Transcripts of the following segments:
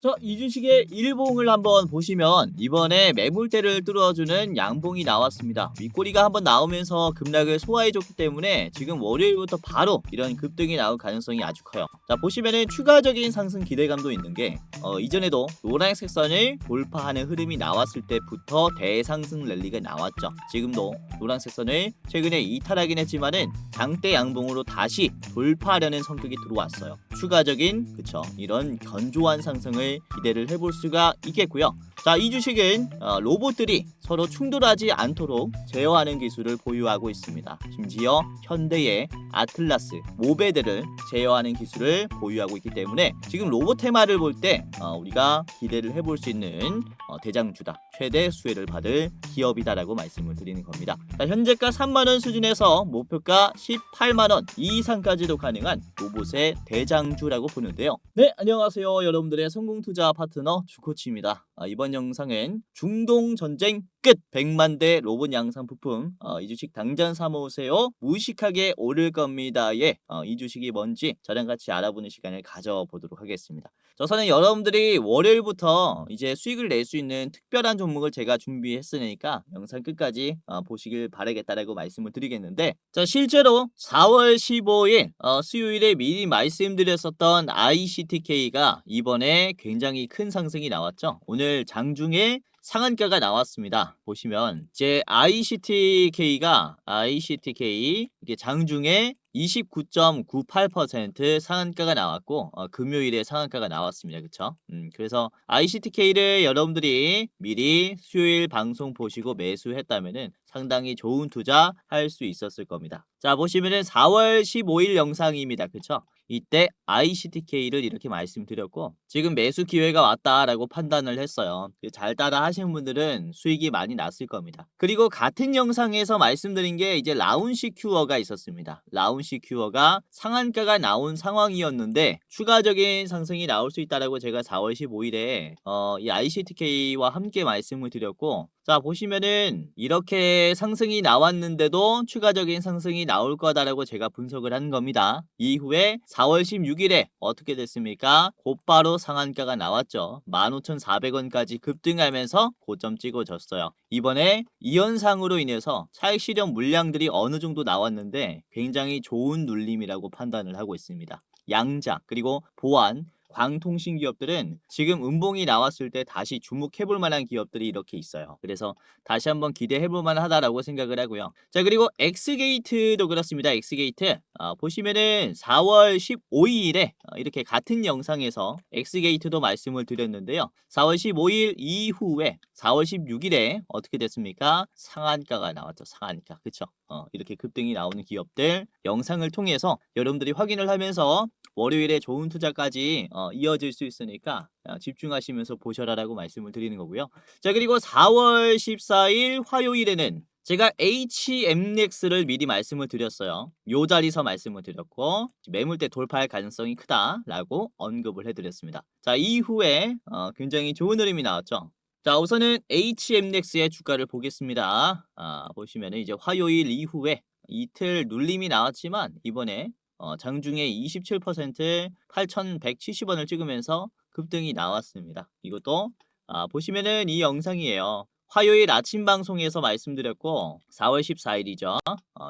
자, 이주식의 일봉을 한번 보시면 이번에 매물대를 뚫어주는 양봉이 나왔습니다. 윗꼬리가 한번 나오면서 급락을 소화해줬기 때문에 지금 월요일부터 바로 이런 급등이 나올 가능성이 아주 커요. 자, 보시면은 추가적인 상승 기대감도 있는 게 이전에도 노란색 선을 돌파하는 흐름이 나왔을 때부터 대상승 랠리가 나왔죠. 지금도 노란색 선을 최근에 이탈하긴 했지만은 장대 양봉으로 다시 돌파하려는 성격이 들어왔어요. 추가적인 이런 견조한 상승을 기대를 해볼 수가 있겠고요. 자, 이 주식은 로봇들이 서로 충돌하지 않도록 제어하는 기술을 보유하고 있습니다. 심지어 현대의 아틀라스, 모베드를 제어하는 기술을 보유하고 있기 때문에 지금 로봇 테마를 볼 때 우리가 기대를 해볼 수 있는 대장주다, 최대 수혜를 받을 기업이다라고 말씀을 드리는 겁니다. 자, 현재가 3만원 수준에서 목표가 18만원 이상까지도 가능한 로봇의 대장주라고 보는데요. 네, 안녕하세요. 여러분들의 성공투자 파트너 주코치입니다. 이번 영상은 중동전쟁 끝 100만대 로봇 양산 부품, 이 주식 당장 사모으세요. 무식하게 오를 겁니다. 이 주식이 뭔지 저랑 같이 알아보는 시간을 가져보도록 하겠습니다. 저서는 여러분들이 월요일부터 이제 수익을 낼 수 있는 특별한 종목을 제가 준비했으니까 영상 끝까지 보시길 바라겠다라고 말씀을 드리겠는데, 자, 실제로 4월 15일 수요일에 미리 말씀드렸었던 ICTK가 이번에 굉장히 큰 상승이 나왔죠. 오늘 장중에 상한가가 나왔습니다. 보시면 제 ICTK가 이게 장중에 29.98% 상한가가 나왔고 금요일에 상한가가 나왔습니다. 그쵸? 그래서 ICTK를 여러분들이 미리 수요일 방송 보시고 매수했다면은 상당히 좋은 투자 할 수 있었을 겁니다. 자, 보시면은 4월 15일 영상입니다. 그쵸? 이때 ICTK를 이렇게 말씀드렸고 지금 매수 기회가 왔다라고 판단을 했어요. 잘 따라 하시는 분들은 수익이 많이 났을 겁니다. 그리고 같은 영상에서 말씀드린 게 이제 라운시큐어가 있었습니다. 라운시큐어가 상한가가 나온 상황이었는데 추가적인 상승이 나올 수 있다라고 제가 4월 15일에 이 ICTK와 함께 말씀을 드렸고, 자, 보시면은 이렇게 상승이 나왔는데도 추가적인 상승이 나올 거다라고 제가 분석을 한 겁니다. 이후에 4월 16일에 어떻게 됐습니까? 곧바로 상한가가 나왔죠. 15,400원까지 급등하면서 고점 찍어줬어요. 이번에 이 현상으로 인해서 차익 실현 물량들이 어느 정도 나왔는데 굉장히 좋은 눌림이라고 판단을 하고 있습니다. 양자 그리고 보안, 광통신 기업들은 지금 음봉이 나왔을 때 다시 주목해볼 만한 기업들이 이렇게 있어요. 그래서 다시 한번 기대해볼 만하다라고 생각을 하고요. 자, 그리고 엑스게이트도 그렇습니다. 엑스게이트 보시면은 4월 15일에 이렇게 같은 영상에서 엑스게이트도 말씀을 드렸는데요. 4월 15일 이후에 4월 16일에 어떻게 됐습니까? 상한가가 나왔죠. 상한가. 그쵸? 이렇게 급등이 나오는 기업들 영상을 통해서 여러분들이 확인을 하면서 월요일에 좋은 투자까지 이어질 수 있으니까 집중하시면서 보셔라라고 말씀을 드리는 거고요. 자, 그리고 4월 14일 화요일에는 제가 HMX를 미리 말씀을 드렸어요. 요 자리서 말씀을 드렸고 매물대 돌파할 가능성이 크다라고 언급을 해드렸습니다. 자, 이후에 굉장히 좋은 흐름이 나왔죠. 자, 우선은 HMX의 주가를 보겠습니다. 보시면 이제 화요일 이후에 이틀 눌림이 나왔지만 이번에 장중에 27% 8,170원을 찍으면서 급등이 나왔습니다. 이것도 보시면은 이 영상이에요. 화요일 아침 방송에서 말씀드렸고 4월 14일이죠.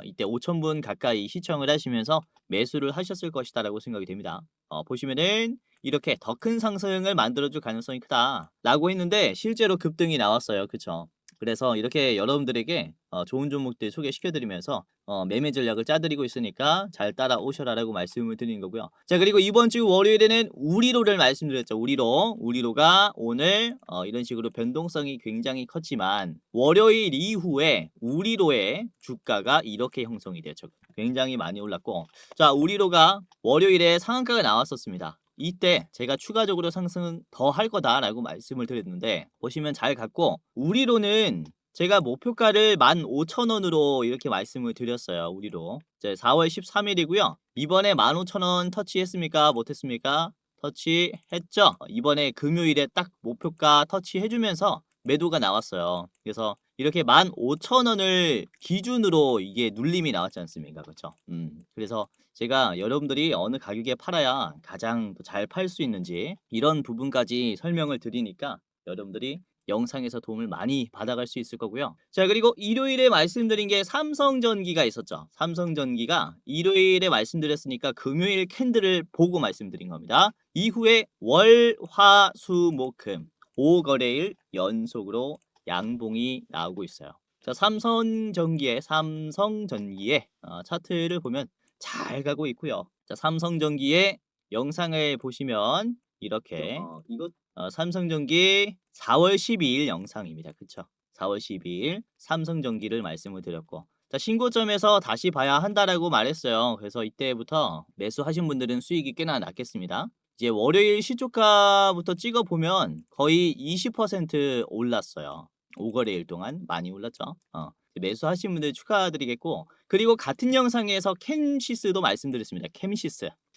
이때 5,000분 가까이 시청을 하시면서 매수를 하셨을 것이다라고 생각이 됩니다. 보시면은 이렇게 더 큰 상승을 만들어줄 가능성이 크다라고 했는데 실제로 급등이 나왔어요. 그쵸? 그래서 이렇게 여러분들에게 좋은 종목들 소개시켜드리면서 매매 전략을 짜드리고 있으니까 잘 따라오셔라라고 말씀을 드리는 거고요. 자, 그리고 이번 주 월요일에는 우리로를 말씀드렸죠. 우리로가 오늘 이런 식으로 변동성이 굉장히 컸지만 월요일 이후에 우리로의 주가가 이렇게 형성이 되었죠. 굉장히 많이 올랐고, 자, 우리로가 월요일에 상한가가 나왔었습니다. 이때 제가 추가적으로 상승 더 할 거다라고 말씀을 드렸는데 보시면 잘 갔고, 우리로는 제가 목표가를 15,000원으로 이렇게 말씀을 드렸어요. 우리로 이제 4월 13일이고요. 이번에 15,000원 터치했습니까? 못했습니까? 터치했죠. 이번에 금요일에 딱 목표가 터치해주면서 매도가 나왔어요. 그래서 이렇게 15,000원을 기준으로 이게 눌림이 나왔지 않습니까? 그쵸? 그래서 제가 여러분들이 어느 가격에 팔아야 가장 잘 팔 수 있는지 이런 부분까지 설명을 드리니까 여러분들이 영상에서 도움을 많이 받아갈 수 있을 거고요. 자, 그리고 일요일에 말씀드린 게 삼성전기가 있었죠. 삼성전기가 일요일에 말씀드렸으니까 금요일 캔들을 보고 말씀드린 겁니다. 이후에 월, 화, 수, 목, 금 5거래일 연속으로 양봉이 나오고 있어요. 자, 삼성전기의 차트를 보면 잘 가고 있고요. 자, 삼성전기의 영상을 보시면 이렇게 삼성전기 4월 12일 영상입니다. 그쵸? 4월 12일 삼성전기를 말씀을 드렸고, 자, 신고점에서 다시 봐야 한다라고 말했어요. 그래서 이때부터 매수하신 분들은 수익이 꽤나 났겠습니다. 이제 월요일 시초가부터 찍어보면 거의 20% 올랐어요. 5거래일 동안 많이 올랐죠. 매수하신 분들 축하드리겠고, 그리고 같은 영상에서 캠시스도 말씀드렸습니다.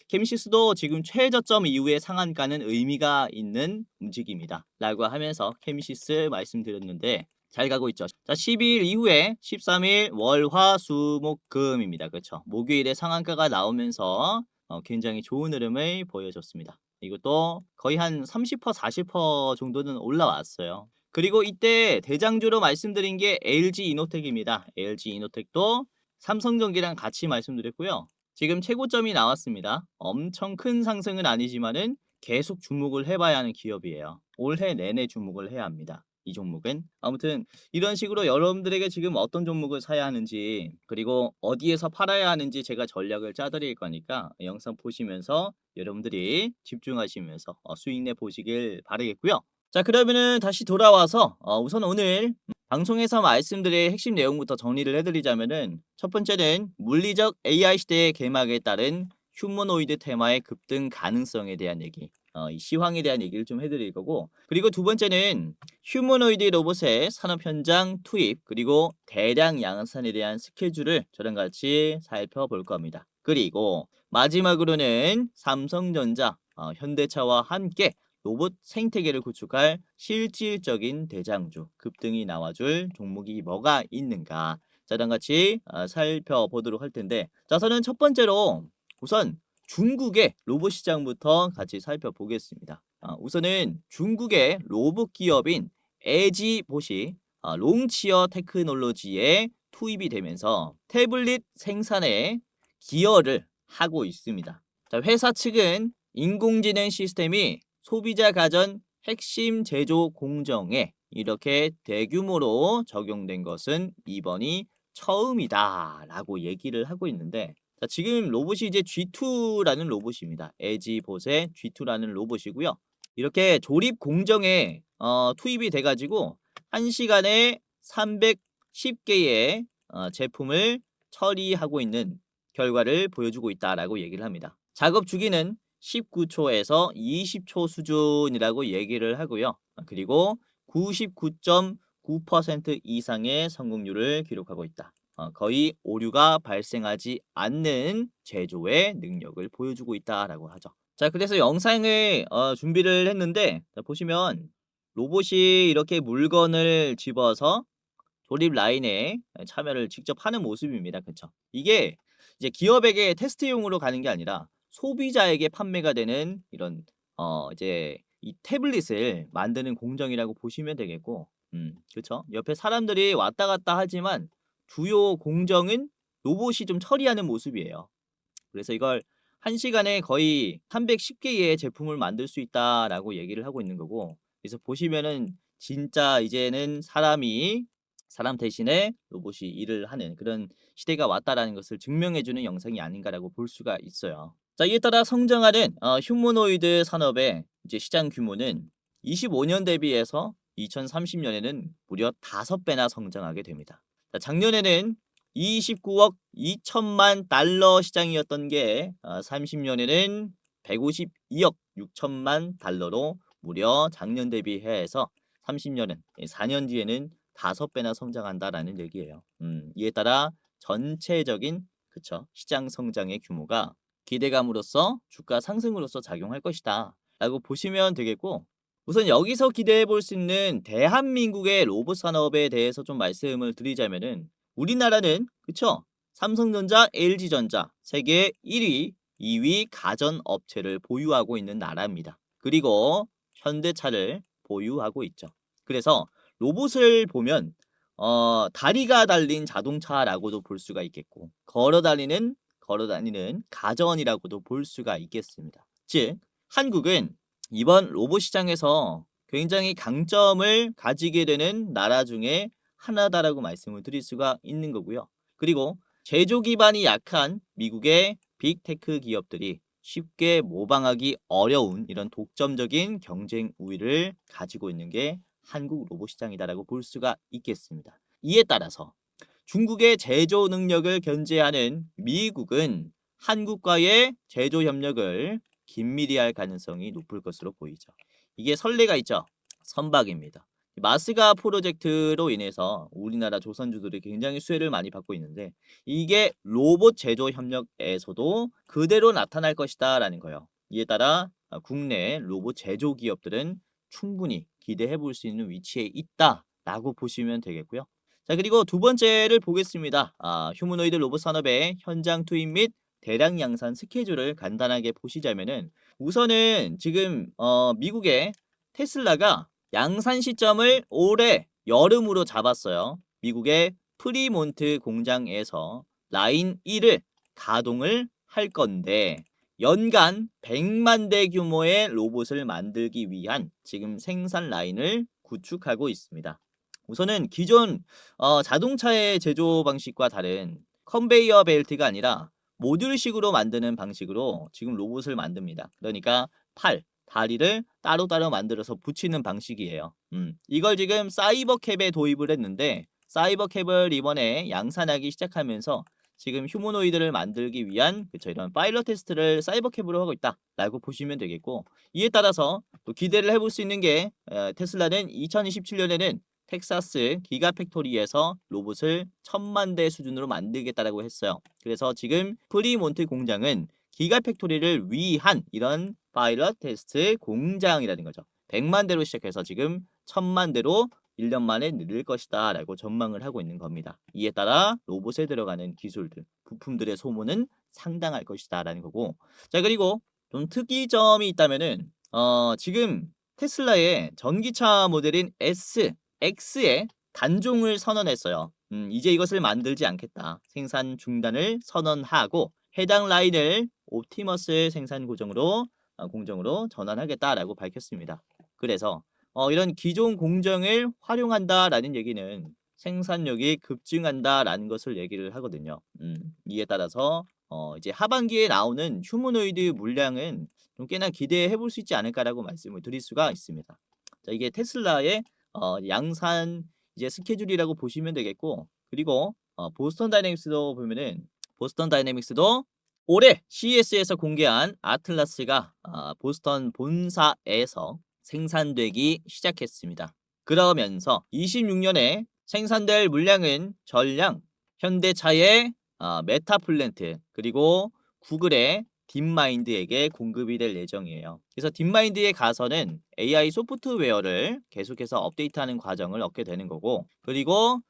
캠시스도 지금 최저점 이후의 상한가는 의미가 있는 움직임이다 라고 하면서 캠시스 말씀드렸는데 잘 가고 있죠. 자, 12일 이후에 13일 월, 화, 수, 목, 금입니다. 그렇죠. 목요일에 상한가가 나오면서 굉장히 좋은 흐름을 보여줬습니다. 이것도 거의 한 30% 40% 정도는 올라왔어요. 그리고 이때 대장주로 말씀드린 게 LG이노텍입니다. LG이노텍도 삼성전기랑 같이 말씀드렸고요. 지금 최고점이 나왔습니다. 엄청 큰 상승은 아니지만은 계속 주목을 해봐야 하는 기업이에요. 올해 내내 주목을 해야 합니다. 이 종목은 아무튼 이런 식으로 여러분들에게 지금 어떤 종목을 사야 하는지 그리고 어디에서 팔아야 하는지 제가 전략을 짜드릴 거니까 영상 보시면서 여러분들이 집중하시면서 수익 내 보시길 바라겠고요. 자, 그러면은 다시 돌아와서 우선 오늘 방송에서 말씀드릴 핵심 내용부터 정리를 해드리자면은 첫 번째는 물리적 AI 시대의 개막에 따른 휴머노이드 테마의 급등 가능성에 대한 얘기, 이 시황에 대한 얘기를 좀 해드릴 거고, 그리고 두 번째는 휴머노이드 로봇의 산업 현장 투입 그리고 대량 양산에 대한 스케줄을 저랑 같이 살펴볼 겁니다. 그리고 마지막으로는 삼성전자, 현대차와 함께 로봇 생태계를 구축할 실질적인 대장주 급등이 나와줄 종목이 뭐가 있는가 저랑 같이 살펴보도록 할 텐데, 자, 저는 첫 번째로 우선 중국의 로봇 시장부터 같이 살펴보겠습니다. 우선은 중국의 로봇 기업인 에지봇이 롱치어 테크놀로지에 투입이 되면서 태블릿 생산에 기여를 하고 있습니다. 자, 회사 측은 인공지능 시스템이 소비자 가전 핵심 제조 공정에 이렇게 대규모로 적용된 것은 이번이 처음이다 라고 얘기를 하고 있는데, 자, 지금 로봇이 이제 G2라는 로봇입니다. 에지봇의 G2라는 로봇이고요. 이렇게 조립 공정에 투입이 돼가지고 1시간에 310개의 제품을 처리하고 있는 결과를 보여주고 있다라고 얘기를 합니다. 작업 주기는 19초에서 20초 수준이라고 얘기를 하고요. 그리고 99.9% 이상의 성공률을 기록하고 있다. 거의 오류가 발생하지 않는 제조의 능력을 보여주고 있다라고 하죠. 자, 그래서 영상을 준비를 했는데, 자, 보시면 로봇이 이렇게 물건을 집어서 조립 라인에 참여를 직접 하는 모습입니다. 그쵸? 이게 이제 기업에게 테스트용으로 가는 게 아니라 소비자에게 판매가 되는 이런 이제 이 태블릿을 만드는 공정이라고 보시면 되겠고, 그쵸? 옆에 사람들이 왔다 갔다 하지만 주요 공정은 로봇이 좀 처리하는 모습이에요. 그래서 이걸 1시간에 거의 310개의 제품을 만들 수 있다라고 얘기를 하고 있는 거고, 그래서 보시면은 진짜 이제는 사람 대신에 로봇이 일을 하는 그런 시대가 왔다라는 것을 증명해주는 영상이 아닌가라고 볼 수가 있어요. 자, 이에 따라 성장하는 휴머노이드 산업의 이제 시장 규모는 25년 대비해서 2030년에는 무려 5배나 성장하게 됩니다. 자, 작년에는 29억 2천만 달러 시장이었던 게 30년에는 152억 6천만 달러로 무려 작년 대비해서 30년은 4년 뒤에는 5배나 성장한다라는 얘기예요. 이에 따라 전체적인 그쵸 시장 성장의 규모가 기대감으로써 주가 상승으로써 작용할 것이다 라고 보시면 되겠고, 우선 여기서 기대해 볼 수 있는 대한민국의 로봇 산업에 대해서 좀 말씀을 드리자면은 우리나라는 그쵸? 삼성전자, LG전자 세계 1위, 2위 가전 업체를 보유하고 있는 나라입니다. 그리고 현대차를 보유하고 있죠. 그래서 로봇을 보면 다리가 달린 자동차라고도 볼 수가 있겠고 걸어 다니는 가전이라고도 볼 수가 있겠습니다. 즉 한국은 이번 로봇 시장에서 굉장히 강점을 가지게 되는 나라 중에 하나다라고 말씀을 드릴 수가 있는 거고요. 그리고 제조 기반이 약한 미국의 빅테크 기업들이 쉽게 모방하기 어려운 이런 독점적인 경쟁 우위를 가지고 있는 게 한국 로봇 시장이다라고 볼 수가 있겠습니다. 이에 따라서 중국의 제조 능력을 견제하는 미국은 한국과의 제조 협력을 긴밀히 할 가능성이 높을 것으로 보이죠. 이게 선례가 있죠. 선박입니다. 마스가 프로젝트로 인해서 우리나라 조선주들이 굉장히 수혜를 많이 받고 있는데 이게 로봇 제조 협력에서도 그대로 나타날 것이다 라는 거예요. 이에 따라 국내 로봇 제조 기업들은 충분히 기대해 볼 수 있는 위치에 있다 라고 보시면 되겠고요. 자, 그리고 두 번째를 보겠습니다. 휴머노이드 로봇 산업의 현장 투입 및 대량 양산 스케줄을 간단하게 보시자면은 우선은 지금 미국의 테슬라가 양산 시점을 올해 여름으로 잡았어요. 미국의 프리몬트 공장에서 라인 1을 가동을 할 건데 연간 100만 대 규모의 로봇을 만들기 위한 지금 생산 라인을 구축하고 있습니다. 우선은 기존 자동차의 제조 방식과 다른 컨베이어 벨트가 아니라 모듈식으로 만드는 방식으로 지금 로봇을 만듭니다. 그러니까 팔, 다리를 따로따로 만들어서 붙이는 방식이에요. 이걸 지금 사이버캡에 도입을 했는데 사이버캡을 이번에 양산하기 시작하면서 지금 휴머노이드를 만들기 위한 그쵸, 이런 파일럿 테스트를 사이버캡으로 하고 있다라고 보시면 되겠고 이에 따라서 또 기대를 해볼 수 있는 게 테슬라는 2027년에는 텍사스 기가팩토리에서 로봇을 1000만 대 수준으로 만들겠다라고 했어요. 그래서 지금 프리몬트 공장은 기가팩토리를 위한 이런 파일럿 테스트 공장이라는 거죠. 100만 대로 시작해서 지금 1000만 대로 1년 만에 늘릴 것이다 라고 전망을 하고 있는 겁니다. 이에 따라 로봇에 들어가는 기술들, 부품들의 소모는 상당할 것이다 라는 거고 자 그리고 좀 특이점이 있다면은 지금 테슬라의 전기차 모델인 S, X에 단종을 선언했어요. 이제 이것을 만들지 않겠다. 생산 중단을 선언하고 해당 라인을 옵티머스 생산 공정으로 전환하겠다라고 밝혔습니다. 그래서 이런 기존 공정을 활용한다라는 얘기는 생산력이 급증한다라는 것을 얘기를 하거든요. 이에 따라서 이제 하반기에 나오는 휴머노이드 물량은 좀 꽤나 기대해 볼 수 있지 않을까라고 말씀을 드릴 수가 있습니다. 자, 이게 테슬라의 양산 이제 스케줄이라고 보시면 되겠고 그리고 보스턴 다이내믹스도 올해 CES에서 공개한 아틀라스가 보스턴 본사에서 생산되기 시작했습니다. 그러면서 26년에 생산될 물량은 전량 현대차의 메타플랜트 그리고 구글의 딥마인드에게 공급이 될 예정이에요. 그래서 딥마인드에 가서는 AI 소프트웨어를 계속해서 업데이트하는 과정을 얻게 되는 거고 그리고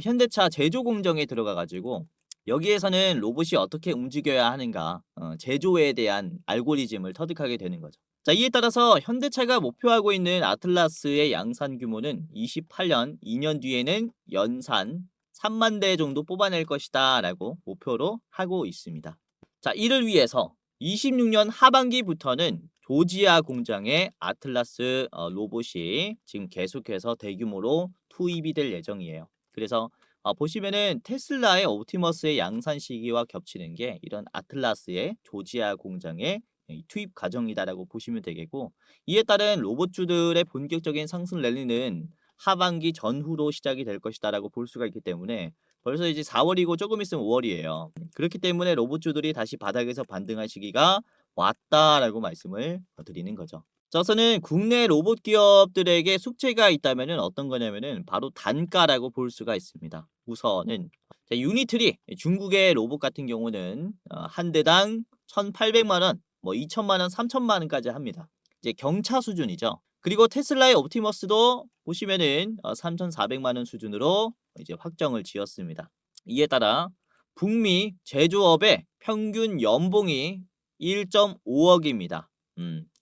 현대차 제조 공정에 들어가 가지고 여기에서는 로봇이 어떻게 움직여야 하는가 제조에 대한 알고리즘을 터득하게 되는 거죠. 자, 이에 따라서 현대차가 목표하고 있는 아틀라스의 양산 규모는 28년 2년 뒤에는 연산 3만 대 정도 뽑아낼 것이다 라고 목표로 하고 있습니다. 자, 이를 위해서 26년 하반기부터는 조지아 공장에 아틀라스 로봇이 지금 계속해서 대규모로 투입이 될 예정이에요. 그래서 보시면은 테슬라의 옵티머스의 양산 시기와 겹치는 게 이런 아틀라스의 조지아 공장의 투입 과정이다라고 보시면 되겠고 이에 따른 로봇주들의 본격적인 상승 랠리는 하반기 전후로 시작이 될 것이다라고 볼 수가 있기 때문에 벌써 이제 4월이고 조금 있으면 5월이에요. 그렇기 때문에 로봇주들이 다시 바닥에서 반등할 시기가 왔다라고 말씀을 드리는 거죠. 자, 우선은 국내 로봇 기업들에게 숙제가 있다면은 어떤 거냐면은 바로 단가라고 볼 수가 있습니다. 우선은 유니트리 중국의 로봇 같은 경우는 한 대당 1,800만 원, 뭐 2천만 원, 3천만 원까지 합니다. 이제 경차 수준이죠. 그리고 테슬라의 옵티머스도 보시면은 3,400만 원 수준으로 이제 확정을 지었습니다. 이에 따라 북미 제조업의 평균 연봉이 1.5억입니다.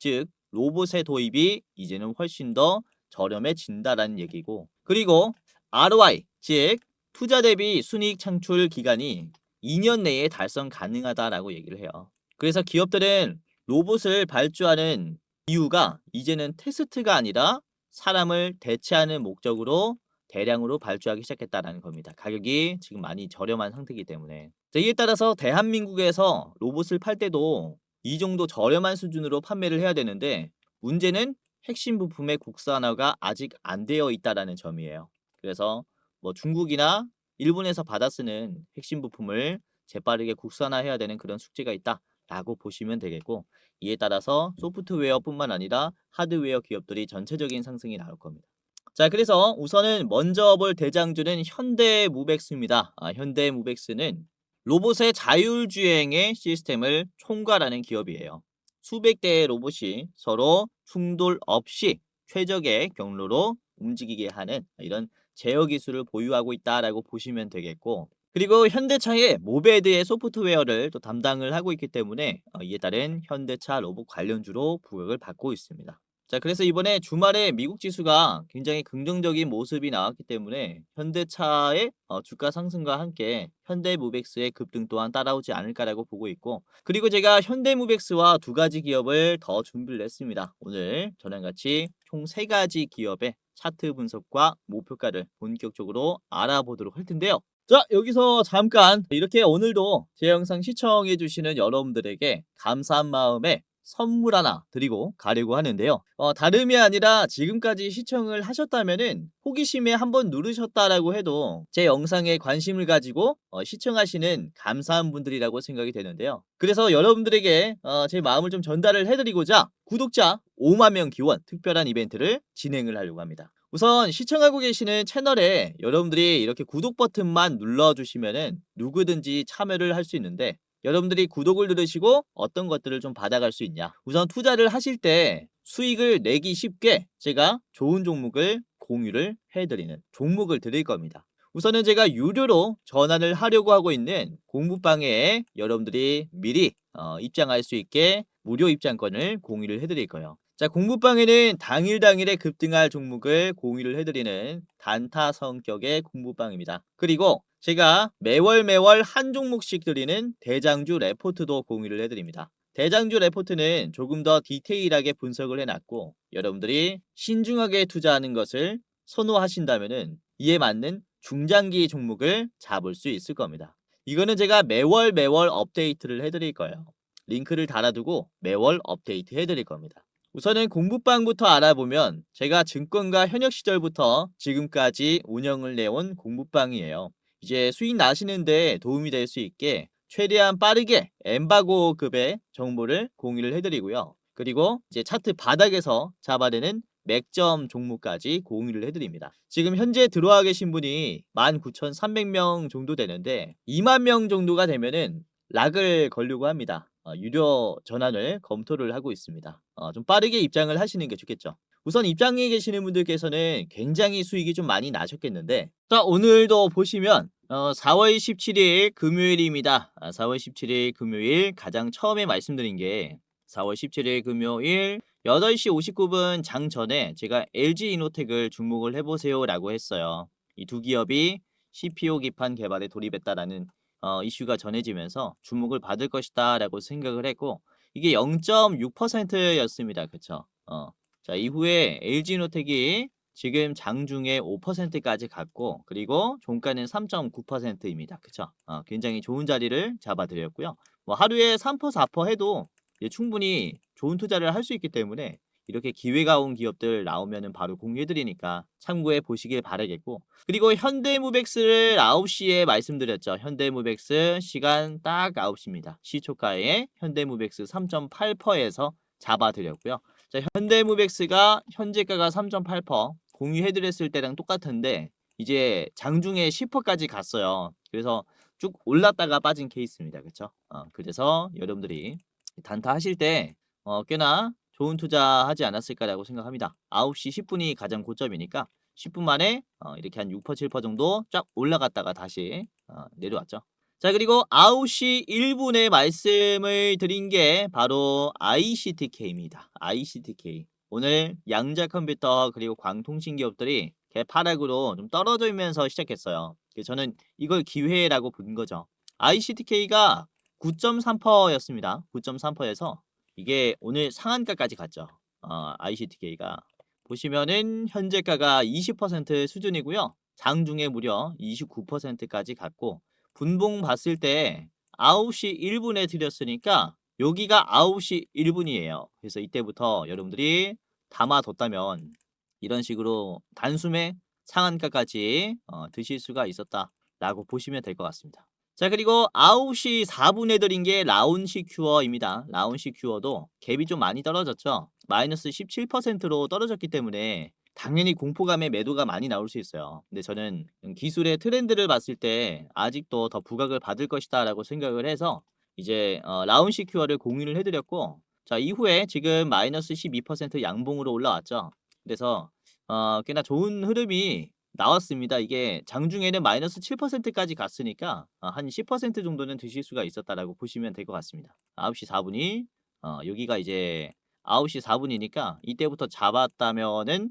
즉 로봇의 도입이 이제는 훨씬 더 저렴해진다라는 얘기고, 그리고 ROI, 즉 투자 대비 순이익 창출 기간이 2년 내에 달성 가능하다라고 얘기를 해요. 그래서 기업들은 로봇을 발주하는 이유가 이제는 테스트가 아니라 사람을 대체하는 목적으로 대량으로 발주하기 시작했다라는 겁니다. 가격이 지금 많이 저렴한 상태이기 때문에. 자, 이에 따라서 대한민국에서 로봇을 팔 때도 이 정도 저렴한 수준으로 판매를 해야 되는데, 문제는 핵심 부품의 국산화가 아직 안 되어 있다라는 점이에요. 그래서 뭐 중국이나 일본에서 받아 쓰는 핵심 부품을 재빠르게 국산화해야 되는 그런 숙제가 있다라고 보시면 되겠고, 이에 따라서 소프트웨어뿐만 아니라 하드웨어 기업들이 전체적인 상승이 나올 겁니다. 자, 그래서 우선은 먼저 볼 대장주는 현대무벡스입니다. 현대무벡스는 로봇의 자율주행의 시스템을 총괄하는 기업이에요. 수백 대의 로봇이 서로 충돌 없이 최적의 경로로 움직이게 하는 이런 제어 기술을 보유하고 있다라고 보시면 되겠고, 그리고 현대차의 모베드의 소프트웨어를 또 담당을 하고 있기 때문에 이에 따른 현대차 로봇 관련주로 부각을 받고 있습니다. 자, 그래서 이번에 주말에 미국 지수가 굉장히 긍정적인 모습이 나왔기 때문에 현대차의 주가 상승과 함께 현대무벡스의 급등 또한 따라오지 않을까라고 보고 있고, 그리고 제가 현대무벡스와 두 가지 기업을 더 준비를 했습니다. 오늘 저랑 같이 총 세 가지 기업의 차트 분석과 목표가를 본격적으로 알아보도록 할 텐데요. 자, 여기서 잠깐 이렇게 오늘도 제 영상 시청해 주시는 여러분들에게 감사한 마음에 선물 하나 드리고 가려고 하는데요. 다름이 아니라 지금까지 시청을 하셨다면은 호기심에 한번 누르셨다라고 해도 제 영상에 관심을 가지고 시청하시는 감사한 분들이라고 생각이 되는데요. 그래서 여러분들에게 제 마음을 좀 전달을 해드리고자 구독자 5만 명 기원 특별한 이벤트를 진행을 하려고 합니다. 우선 시청하고 계시는 채널에 여러분들이 이렇게 구독 버튼만 눌러주시면은 누구든지 참여를 할 수 있는데, 여러분들이 구독을 누르시고 어떤 것들을 좀 받아갈 수 있냐, 우선 투자를 하실 때 수익을 내기 쉽게 제가 좋은 종목을 공유를 해드리는 종목을 드릴 겁니다. 우선은 제가 유료로 전환을 하려고 하고 있는 공부방에 여러분들이 미리 입장할 수 있게 무료 입장권을 공유를 해드릴 거예요. 자, 공부방에는 당일에 급등할 종목을 공유를 해드리는 단타 성격의 공부방입니다. 그리고 제가 매월 한 종목씩 드리는 대장주 레포트도 공유를 해드립니다. 대장주 레포트는 조금 더 디테일하게 분석을 해놨고, 여러분들이 신중하게 투자하는 것을 선호하신다면은 이에 맞는 중장기 종목을 잡을 수 있을 겁니다. 이거는 제가 매월 업데이트를 해드릴 거예요. 링크를 달아두고 매월 업데이트 해드릴 겁니다. 우선은 공부방부터 알아보면 제가 증권가 현역 시절부터 지금까지 운영을 내온 공부방이에요. 이제 수익 나시는데 도움이 될 수 있게 최대한 빠르게 엠바고급의 정보를 공유를 해드리고요. 그리고 이제 차트 바닥에서 잡아내는 맥점 종목까지 공유를 해드립니다. 지금 현재 들어와 계신 분이 19,300명 정도 되는데 2만 명 정도가 되면은 락을 걸려고 합니다. 유료 전환을 검토를 하고 있습니다. 좀 빠르게 입장을 하시는 게 좋겠죠. 우선 입장에 계시는 분들께서는 굉장히 수익이 좀 많이 나셨겠는데, 자, 오늘도 보시면 4월 17일 금요일입니다. 4월 17일 금요일 가장 처음에 말씀드린 게 4월 17일 금요일 8시 59분 장 전에 제가 LG이노텍을 주목을 해보세요 라고 했어요. 이 두 기업이 CPO 기판 개발에 돌입했다라는 이슈가 전해지면서 주목을 받을 것이다 라고 생각을 했고, 이게 0.6%였습니다. 그쵸? 자, 이후에 LG이노텍이 지금 장중에 5%까지 갔고, 그리고 종가는 3.9%입니다. 그쵸? 굉장히 좋은 자리를 잡아드렸고요. 뭐 하루에 3%, 4% 해도 충분히 좋은 투자를 할 수 있기 때문에 이렇게 기회가 온 기업들 나오면은 바로 공유해드리니까 참고해 보시길 바라겠고, 그리고 현대무벡스를 9시에 말씀드렸죠. 현대무벡스 시간 딱 9시입니다. 시초가에 현대무벡스 3.8%에서 잡아드렸고요. 자, 현대무벡스가 현재가가 3.8%, 공유해드렸을 때랑 똑같은데 이제 장중에 10%까지 갔어요. 그래서 쭉 올랐다가 빠진 케이스입니다. 그쵸? 그래서 여러분들이 단타 하실 때 꽤나 좋은 투자하지 않았을까라고 생각합니다. 9시 10분이 가장 고점이니까 10분 만에 이렇게 한 6% 7% 정도 쫙 올라갔다가 다시 내려왔죠. 자, 그리고 9시 1분에 말씀을 드린 게 바로 ICTK입니다. ICTK. 오늘 양자 컴퓨터 그리고 광통신 기업들이 개파락으로 좀 떨어지면서 시작했어요. 그래서 저는 이걸 기회라고 본 거죠. ICTK가 9.3%였습니다. 9.3%에서 이게 오늘 상한가까지 갔죠. ICTK가 보시면은 현재가가 20% 수준이고요. 장중에 무려 29%까지 갔고 분봉 봤을 때 9시 1분에 드렸으니까 여기가 9시 1분이에요. 그래서 이때부터 여러분들이 담아뒀다면 이런 식으로 단숨에 상한가까지 드실 수가 있었다라고 보시면 될 것 같습니다. 자, 그리고 9시 4분에 드린 게 라운시큐어입니다. 라운시큐어도 갭이 좀 많이 떨어졌죠. 마이너스 17%로 떨어졌기 때문에 당연히 공포감에 매도가 많이 나올 수 있어요. 근데 저는 기술의 트렌드를 봤을 때 아직도 더 부각을 받을 것이다 라고 생각을 해서 이제 라운시큐어를 공유를 해드렸고, 자, 이후에 지금 마이너스 12% 양봉으로 올라왔죠. 그래서 꽤나 좋은 흐름이 나왔습니다. 이게 장중에는 마이너스 7%까지 갔으니까 한 10% 정도는 드실 수가 있었다라고 보시면 될 것 같습니다. 9시 4분이 여기가 이제 9시 4분이니까 이때부터 잡았다면은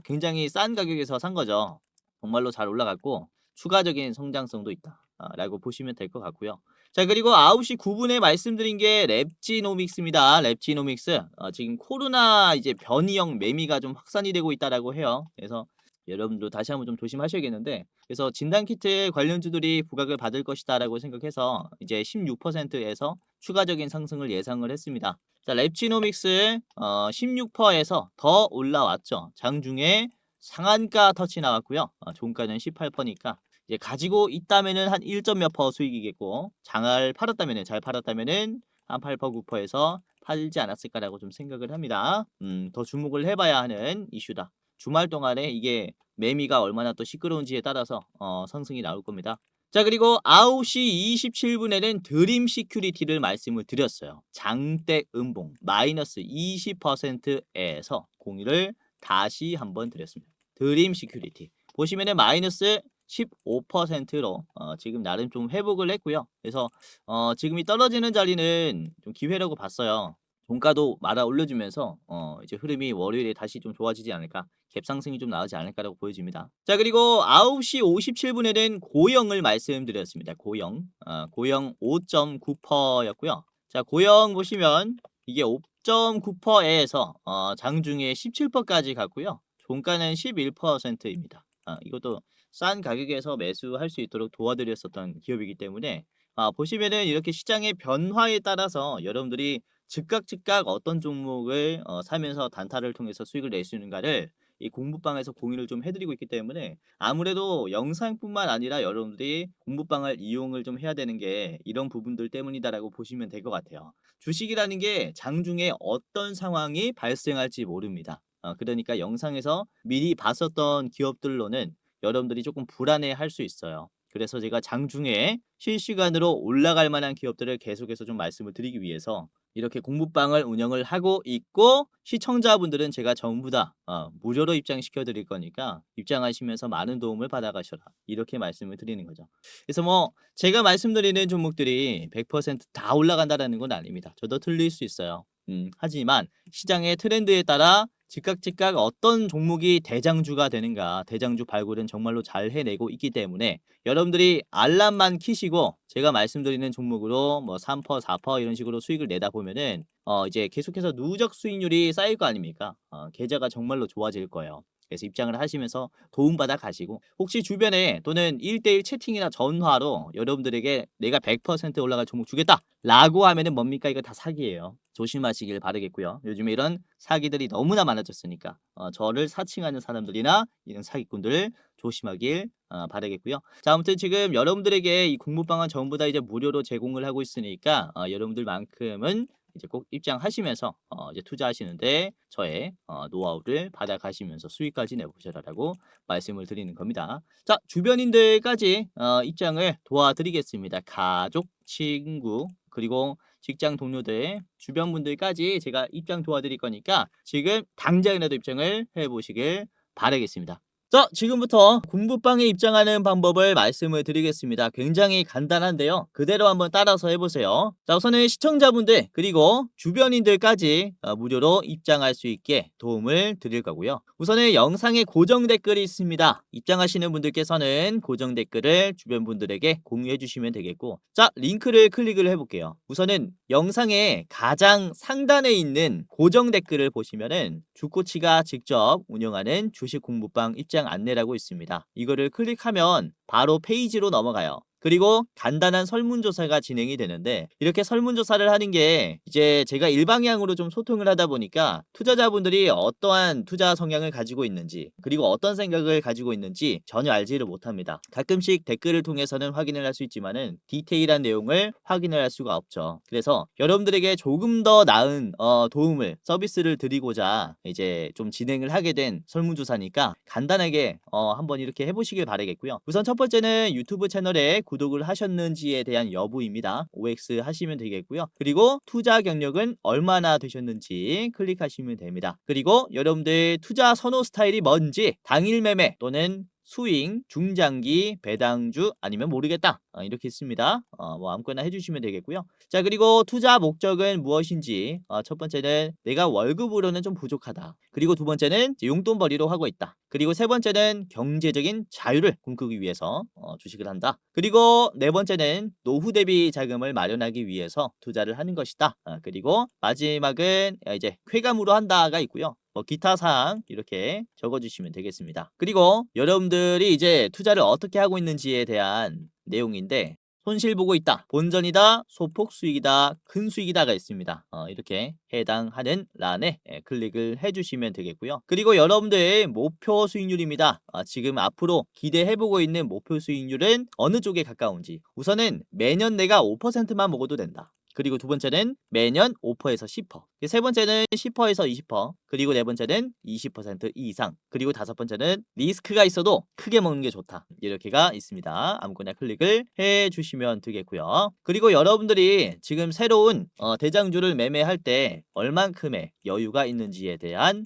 굉장히 싼 가격에서 산 거죠. 정말로 잘 올라갔고 추가적인 성장성도 있다. 라고 보시면 될 것 같고요. 자, 그리고 9시 9분에 말씀드린 게 랩지노믹스입니다. 랩지노믹스. 지금 코로나 이제 변이형 매미가 좀 확산이 되고 있다라고 해요. 그래서 여러분도 다시 한번 좀 조심하셔야겠는데, 그래서 진단키트 관련주들이 부각을 받을 것이다라고 생각해서 이제 16%에서 추가적인 상승을 예상을 했습니다. 자, 랩지노믹스 16%에서 더 올라왔죠. 장중에 상한가 터치 나왔고요. 종가는 18%니까 이제 가지고 있다면은 한 1점 몇 퍼 수익이겠고, 장을 팔았다면은 잘 팔았다면은 한 8% 9%에서 팔지 않았을까라고 좀 생각을 합니다. 더 주목을 해봐야 하는 이슈다. 주말 동안에 이게 매미가 얼마나 또 시끄러운지에 따라서 상승이 나올 겁니다. 자, 그리고 9시 27분에는 드림 시큐리티를 말씀을 드렸어요. 장대 음봉 마이너스 20%에서 공유를 다시 한번 드렸습니다. 드림 시큐리티 보시면은 마이너스 15%로 지금 나름 좀 회복을 했고요. 그래서 지금이 떨어지는 자리는 좀 기회라고 봤어요. 종가도 말아 올려주면서 이제 흐름이 월요일에 다시 좀 좋아지지 않을까, 갭 상승이 좀 나오지 않을까라고 보여집니다. 자, 그리고 9시 57분에는 고영을 말씀드렸습니다. 고영 5.9%였고요. 자, 고영 보시면 이게 5.9%에서 장중에 17%까지 갔고요. 종가는 11%입니다. 이것도 싼 가격에서 매수할 수 있도록 도와드렸었던 기업이기 때문에 보시면은 이렇게 시장의 변화에 따라서 여러분들이 즉각 어떤 종목을 사면서 단타를 통해서 수익을 낼 수 있는가를 이 공부방에서 공유를 좀 해드리고 있기 때문에 아무래도 영상뿐만 아니라 여러분들이 공부방을 이용을 좀 해야 되는 게 이런 부분들 때문이다라고 보시면 될 것 같아요. 주식이라는 게 장중에 어떤 상황이 발생할지 모릅니다. 그러니까 영상에서 미리 봤었던 기업들로는 여러분들이 조금 불안해할 수 있어요. 그래서 제가 장중에 실시간으로 올라갈 만한 기업들을 계속해서 좀 말씀을 드리기 위해서 이렇게 공부방을 운영을 하고 있고, 시청자분들은 제가 전부 다 무료로 입장시켜 드릴 거니까 입장하시면서 많은 도움을 받아가셔라, 이렇게 말씀을 드리는 거죠. 그래서 뭐 제가 말씀드리는 종목들이 100%다 올라간다라는 건 아닙니다. 저도 틀릴 수 있어요. 하지만 시장의 트렌드에 따라 즉각 어떤 종목이 대장주가 되는가, 대장주 발굴은 정말로 잘 해내고 있기 때문에 여러분들이 알람만 키시고 제가 말씀드리는 종목으로 뭐 3%, 4% 이런 식으로 수익을 내다 보면은 이제 계속해서 누적 수익률이 쌓일 거 아닙니까? 계좌가 정말로 좋아질 거예요. 그래서 입장을 하시면서 도움받아 가시고, 혹시 주변에 또는 1대1 채팅이나 전화로 여러분들에게 내가 100% 올라갈 종목 주겠다 라고 하면은 뭡니까? 이거 다 사기예요. 조심하시길 바라겠고요. 요즘에 이런 사기들이 너무나 많아졌으니까 저를 사칭하는 사람들이나 이런 사기꾼들 조심하길 바라겠고요. 자, 아무튼 지금 여러분들에게 이 공부방은 전부 다 이제 무료로 제공을 하고 있으니까 여러분들만큼은 이제 꼭 입장하시면서 이제 투자하시는데 저의 노하우를 받아가시면서 수익까지 내보셔라라고 말씀을 드리는 겁니다. 자, 주변인들까지 입장을 도와드리겠습니다. 가족, 친구, 그리고 직장 동료들, 주변 분들까지 제가 입장 도와드릴 거니까 지금 당장이라도 입장을 해보시길 바라겠습니다. 자, 지금부터 공부방에 입장하는 방법을 말씀을 드리겠습니다. 굉장히 간단한데요. 그대로 한번 따라서 해보세요. 자, 우선은 시청자분들 그리고 주변인들까지 무료로 입장할 수 있게 도움을 드릴 거고요. 우선은 영상에 고정 댓글이 있습니다. 입장하시는 분들께서는 고정 댓글을 주변 분들에게 공유해 주시면 되겠고, 자, 링크를 클릭을 해볼게요. 우선은 영상의 가장 상단에 있는 고정 댓글을 보시면은 주코치가 직접 운영하는 주식 공부방 입장 안내라고 있습니다. 이거를 클릭하면 바로 페이지로 넘어가요. 그리고 간단한 설문조사가 진행이 되는데, 이렇게 설문조사를 하는 게 이제 제가 일방향으로 좀 소통을 하다 보니까 투자자분들이 어떠한 투자 성향을 가지고 있는지, 그리고 어떤 생각을 가지고 있는지 전혀 알지를 못합니다. 가끔씩 댓글을 통해서는 확인을 할 수 있지만은 디테일한 내용을 확인을 할 수가 없죠. 그래서 여러분들에게 조금 더 나은 도움을, 서비스를 드리고자 이제 좀 진행을 하게 된 설문조사니까 간단하게 한번 이렇게 해보시길 바라겠고요. 우선 첫 번째는 유튜브 채널에 구독을 하셨는지에 대한 여부입니다. OX 하시면 되겠고요. 그리고 투자 경력은 얼마나 되셨는지 클릭하시면 됩니다. 그리고 여러분들 투자 선호 스타일이 뭔지, 당일 매매 또는 스윙, 중장기, 배당주 아니면 모르겠다 이렇게 있습니다. 뭐 아무거나 해주시면 되겠고요. 자, 그리고 투자 목적은 무엇인지, 첫 번째는 내가 월급으로는 좀 부족하다. 그리고 두 번째는 용돈벌이로 하고 있다. 그리고 세 번째는 경제적인 자유를 꿈꾸기 위해서 주식을 한다. 그리고 네 번째는 노후 대비 자금을 마련하기 위해서 투자를 하는 것이다. 그리고 마지막은 이제 쾌감으로 한다가 있고요. 기타 사항 이렇게 적어주시면 되겠습니다. 그리고 여러분들이 이제 투자를 어떻게 하고 있는지에 대한 내용인데, 손실 보고 있다, 본전이다, 소폭 수익이다, 큰 수익이다가 있습니다. 이렇게 해당하는 란에 클릭을 해주시면 되겠고요. 그리고 여러분들의 목표 수익률입니다. 지금 앞으로 기대해보고 있는 목표 수익률은 어느 쪽에 가까운지. 우선은 매년 내가 5%만 먹어도 된다. 그리고 두 번째는 매년 5%에서 10%. 세 번째는 10%에서 20%. 그리고 네 번째는 20% 이상. 그리고 다섯 번째는 리스크가 있어도 크게 먹는 게 좋다. 이렇게가 있습니다. 아무거나 클릭을 해 주시면 되겠고요. 그리고 여러분들이 지금 새로운 대장주를 매매할 때 얼만큼의 여유가 있는지에 대한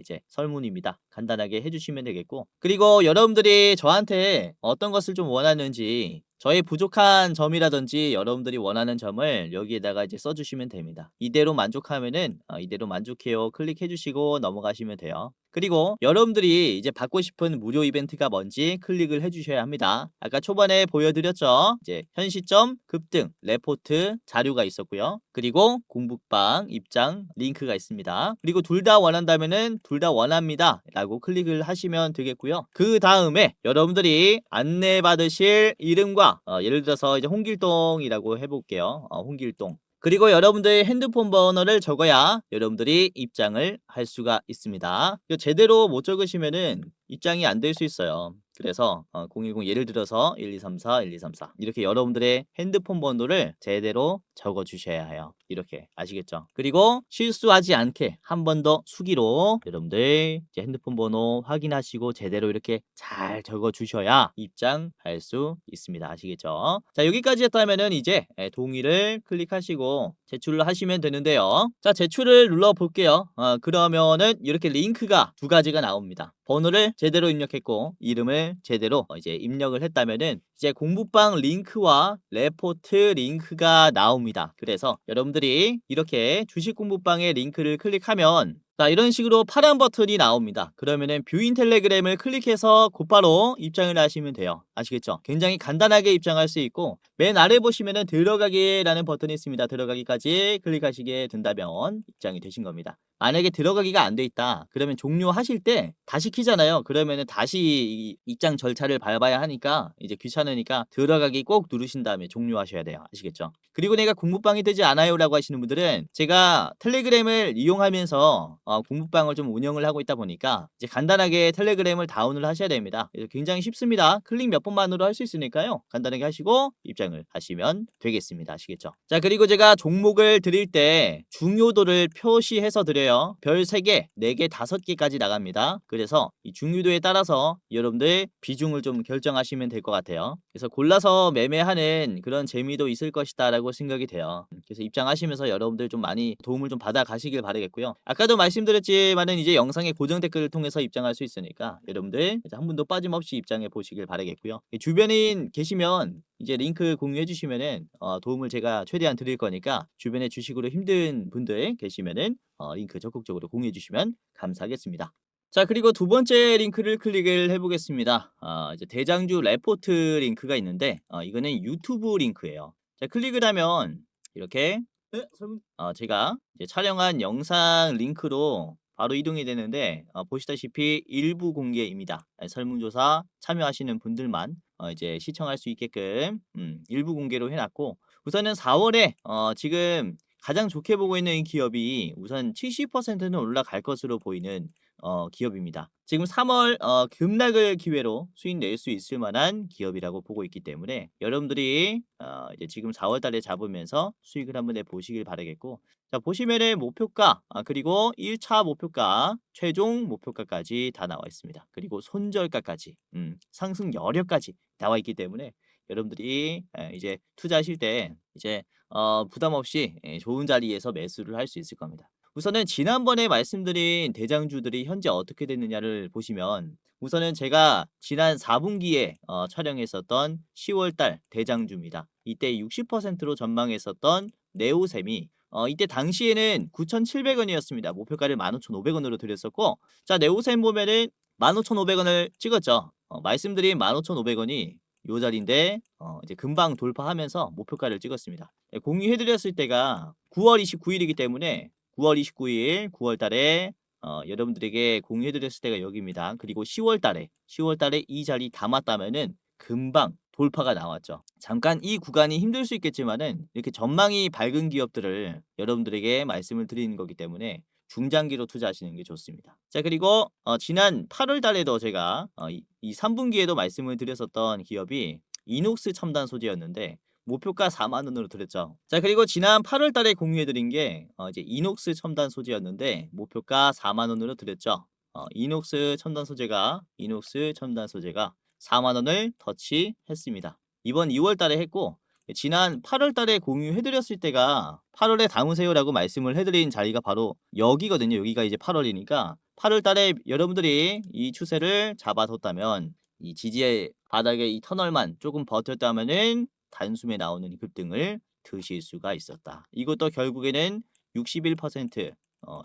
이제 설문입니다. 간단하게 해주시면 되겠고, 그리고 여러분들이 저한테 어떤 것을 좀 원하는지, 저의 부족한 점이라든지 여러분들이 원하는 점을 여기에다가 이제 써주시면 됩니다. 이대로 만족하면은 이대로 만족해요 클릭해 주시고 넘어가시면 돼요. 그리고 여러분들이 이제 받고 싶은 무료 이벤트가 뭔지 클릭을 해주셔야 합니다. 아까 초반에 보여드렸죠. 이제 현 시점, 급등, 레포트, 자료가 있었고요. 그리고 공부방 입장 링크가 있습니다. 그리고 둘 다 원한다면은 둘 다 원합니다 라고 클릭을 하시면 되겠고요. 그 다음에 여러분들이 안내받으실 이름과 예를 들어서 이제 홍길동이라고 해볼게요. 홍길동. 그리고 여러분들의 핸드폰 번호를 적어야 여러분들이 입장을 할 수가 있습니다. 이거 제대로 못 적으시면은 입장이 안 될 수 있어요. 그래서 010 예를 들어서 1234 1234 이렇게 여러분들의 핸드폰 번호를 제대로 적어 주셔야 해요. 이렇게 아시겠죠? 그리고 실수하지 않게 한 번 더 수기로 여러분들 이제 핸드폰 번호 확인하시고 제대로 이렇게 잘 적어 주셔야 입장할 수 있습니다. 아시겠죠? 자, 여기까지 했다면은 이제 동의를 클릭하시고 제출을 하시면 되는데요. 자, 제출을 눌러 볼게요. 그러면은 이렇게 링크가 두 가지가 나옵니다. 번호를 제대로 입력했고 이름을 제대로 이제 입력을 했다면은 이제 공부방 링크와 레포트 링크가 나옵니다. 그래서 여러분들이 이렇게 주식 공부방의 링크를 클릭하면 자, 이런 식으로 파란 버튼이 나옵니다. 그러면은 뷰인 텔레그램을 클릭해서 곧바로 입장을 하시면 돼요. 아시겠죠? 굉장히 간단하게 입장할 수 있고, 맨 아래 보시면은 들어가기라는 버튼이 있습니다. 들어가기까지 클릭하시게 된다면 입장이 되신 겁니다. 만약에 들어가기가 안 돼 있다 그러면 종료하실 때 다시 키잖아요. 그러면은 다시 입장 절차를 밟아야 하니까 이제 귀찮으니까 들어가기 꼭 누르신 다음에 종료하셔야 돼요. 아시겠죠? 그리고 내가 공부방이 되지 않아요 라고 하시는 분들은 제가 텔레그램을 이용하면서 공부방을 좀 운영을 하고 있다 보니까 이제 간단하게 텔레그램을 다운을 하셔야 됩니다. 그래서 굉장히 쉽습니다. 클릭 몇 번만으로 할 수 있으니까요. 간단하게 하시고 입장을 하시면 되겠습니다. 아시겠죠? 자, 그리고 제가 종목을 드릴 때 중요도를 표시해서 드려요. 별 3개, 4개, 5개까지 나갑니다. 그래서 이 중요도에 따라서 여러분들 비중을 좀 결정하시면 될 것 같아요. 그래서 골라서 매매하는 그런 재미도 있을 것이다 라고 생각이 돼요. 그래서 입장하시면서 여러분들 좀 많이 도움을 좀 받아 가시길 바라겠고요. 아까도 말씀드렸지만은 이제 영상의 고정 댓글을 통해서 입장할 수 있으니까 여러분들 이제 한 분도 빠짐없이 입장해 보시길 바라겠고요. 주변인 계시면 이제 링크 공유해 주시면은 도움을 제가 최대한 드릴 거니까 주변에 주식으로 힘든 분들 계시면은 링크 적극적으로 공유해 주시면 감사하겠습니다. 자, 그리고 두 번째 링크를 클릭을 해 보겠습니다. 이제 대장주 레포트 링크가 있는데 이거는 유튜브 링크예요. 자, 클릭을 하면 이렇게 제가 이제 촬영한 영상 링크로 바로 이동이 되는데 보시다시피 일부 공개입니다. 설문조사 참여하시는 분들만 이제 시청할 수 있게끔 일부 공개로 해 놨고, 우선은 4월에 지금 가장 좋게 보고 있는 이 기업이 우선 70%는 올라갈 것으로 보이는 기업입니다. 지금 3월 급락을 기회로 수익 낼 수 있을 만한 기업이라고 보고 있기 때문에 여러분들이 이제 지금 4월 달에 잡으면서 수익을 한번 내 보시길 바라겠고, 자, 보시면은 목표가 그리고 1차 목표가, 최종 목표가까지 다 나와 있습니다. 그리고 손절가까지, 상승 여력까지 나와 있기 때문에 여러분들이 이제 투자하실 때 이제 부담 없이 좋은 자리에서 매수를 할 수 있을 겁니다. 우선은 지난번에 말씀드린 대장주들이 현재 어떻게 됐느냐를 보시면, 우선은 제가 지난 4분기에 촬영했었던 10월 달 대장주입니다. 이때 60%로 전망했었던 네오셈이 이때 당시에는 9,700원이었습니다. 목표가를 15,500원으로 드렸었고, 자, 네오셈 보면은 15,500원을 찍었죠. 말씀드린 15,500원이 요 자리인데 이제 금방 돌파하면서 목표가를 찍었습니다. 공유해 드렸을 때가 9월 29일이기 때문에 9월 29일 9월 달에 여러분들에게 공유해 드렸을 때가 여기입니다. 그리고 10월 달에 이 자리 담았다면은 금방 돌파가 나왔죠. 잠깐 이 구간이 힘들 수 있겠지만은 이렇게 전망이 밝은 기업들을 여러분들에게 말씀을 드리는 거기 때문에 중장기로 투자하시는 게 좋습니다. 자, 그리고 지난 8월 달에도 제가 이 3분기에도 말씀을 드렸었던 기업이 이녹스 첨단 소재였는데 목표가 4만 원으로 드렸죠. 자, 그리고 지난 8월 달에 공유해 드린 게 이제 이녹스 첨단 소재였는데 목표가 4만 원으로 드렸죠. 이녹스 첨단 소재가 4만 원을 터치했습니다. 이번 2월 달에 했고, 지난 8월 달에 공유해 드렸을 때가 8월에 담으세요라고 말씀을 해 드린 자리가 바로 여기거든요. 여기가 이제 8월이니까 8월 달에 여러분들이 이 추세를 잡아뒀다면, 이 지지의 바닥에 이 터널만 조금 버텼다면은 단숨에 나오는 급등을 드실 수가 있었다. 이것도 결국에는 61%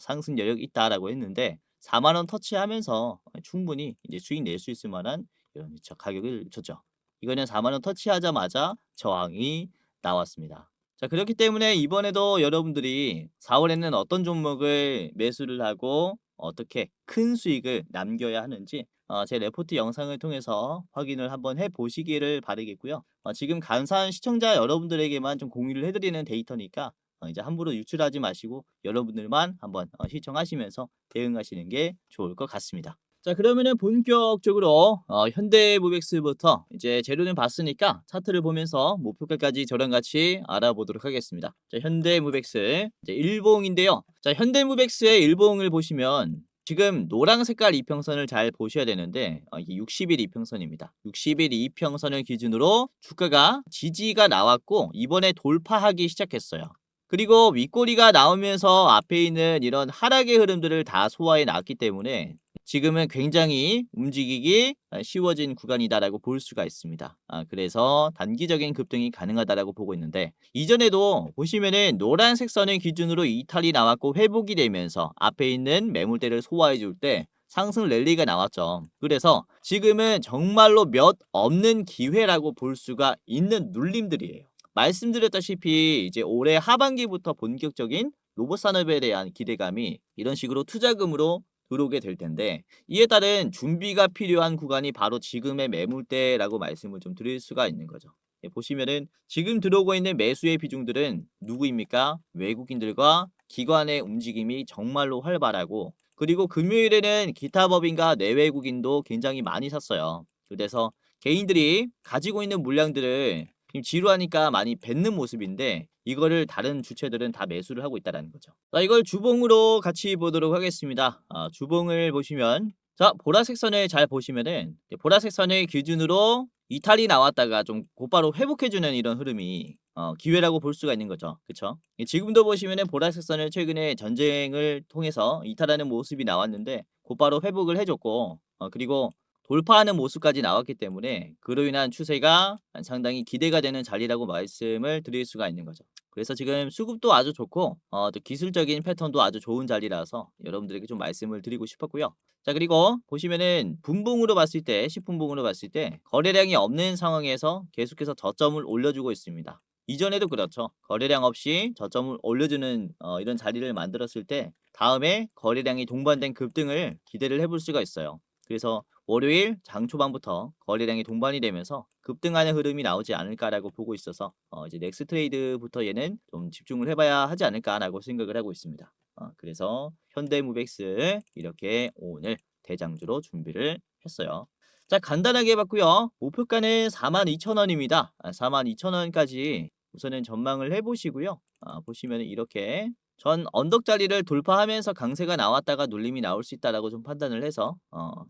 상승 여력이 있다라고 했는데 4만 원 터치하면서 충분히 이제 수익 낼 수 있을 만한 이런 가격을 줬죠. 이거는 4만 원 터치하자마자 저항이 나왔습니다. 자, 그렇기 때문에 이번에도 여러분들이 4월에는 어떤 종목을 매수를 하고 어떻게 큰 수익을 남겨야 하는지 제 레포트 영상을 통해서 확인을 한번 해 보시기를 바라겠고요. 지금 감사한 시청자 여러분들에게만 좀 공유를 해드리는 데이터니까 이제 함부로 유출하지 마시고 여러분들만 한번 시청하시면서 대응하시는 게 좋을 것 같습니다. 자, 그러면은 본격적으로 현대무백스부터 이제 재료는 봤으니까 차트를 보면서 목표가까지 저랑 같이 알아보도록 하겠습니다. 자, 현대무백스 이제 일봉인데요. 자, 현대무백스의 일봉을 보시면 지금 노랑 색깔 이평선을 잘 보셔야 되는데 이게 60일 이평선입니다. 60일 이평선을 기준으로 주가가 지지가 나왔고 이번에 돌파하기 시작했어요. 그리고 윗꼬리가 나오면서 앞에 있는 이런 하락의 흐름들을 다 소화해 놨기 때문에 지금은 굉장히 움직이기 쉬워진 구간이다라고 볼 수가 있습니다. 그래서 단기적인 급등이 가능하다라고 보고 있는데, 이전에도 보시면은 노란색 선을 기준으로 이탈이 나왔고 회복이 되면서 앞에 있는 매물대를 소화해 줄 때 상승 랠리가 나왔죠. 그래서 지금은 정말로 몇 없는 기회라고 볼 수가 있는 눌림들이에요. 말씀드렸다시피 이제 올해 하반기부터 본격적인 로봇 산업에 대한 기대감이 이런 식으로 투자금으로 들어오게 될 텐데, 이에 따른 준비가 필요한 구간이 바로 지금의 매물대라고 말씀을 좀 드릴 수가 있는 거죠. 예, 보시면은 지금 들어오고 있는 매수의 비중들은 누구입니까? 외국인들과 기관의 움직임이 정말로 활발하고, 그리고 금요일에는 기타 법인과 내외국인도 굉장히 많이 샀어요. 그래서 개인들이 가지고 있는 물량들을 지금 지루하니까 많이 뱉는 모습인데, 이거를 다른 주체들은 다 매수를 하고 있다는 거죠. 자, 이걸 주봉으로 같이 보도록 하겠습니다. 주봉을 보시면, 자, 보라색 선을 잘 보시면은 보라색 선을 기준으로 이탈이 나왔다가 좀 곧바로 회복해주는 이런 흐름이 기회라고 볼 수가 있는 거죠. 그쵸? 예, 지금도 보시면은 보라색 선을 최근에 전쟁을 통해서 이탈하는 모습이 나왔는데 곧바로 회복을 해줬고, 그리고 돌파하는 모습까지 나왔기 때문에 그로 인한 추세가 상당히 기대가 되는 자리라고 말씀을 드릴 수가 있는 거죠. 그래서 지금 수급도 아주 좋고, 또 기술적인 패턴도 아주 좋은 자리라서 여러분들에게 좀 말씀을 드리고 싶었고요. 자, 그리고 보시면은 분봉으로 봤을 때, 10분봉으로 봤을 때 거래량이 없는 상황에서 계속해서 저점을 올려주고 있습니다. 이전에도 그렇죠. 거래량 없이 저점을 올려주는 이런 자리를 만들었을 때 다음에 거래량이 동반된 급등을 기대를 해볼 수가 있어요. 그래서 월요일 장 초반부터 거래량이 동반이 되면서 급등하는 흐름이 나오지 않을까라고 보고 있어서 이제 넥스 트레이드부터 얘는 좀 집중을 해봐야 하지 않을까라고 생각을 하고 있습니다. 그래서 현대무백스 이렇게 오늘 대장주로 준비를 했어요. 자, 간단하게 해봤고요. 목표가는 42,000원입니다. 42,000원까지 우선은 전망을 해보시고요. 보시면 이렇게 전 언덕 자리를 돌파하면서 강세가 나왔다가 눌림이 나올 수 있다라고 좀 판단을 해서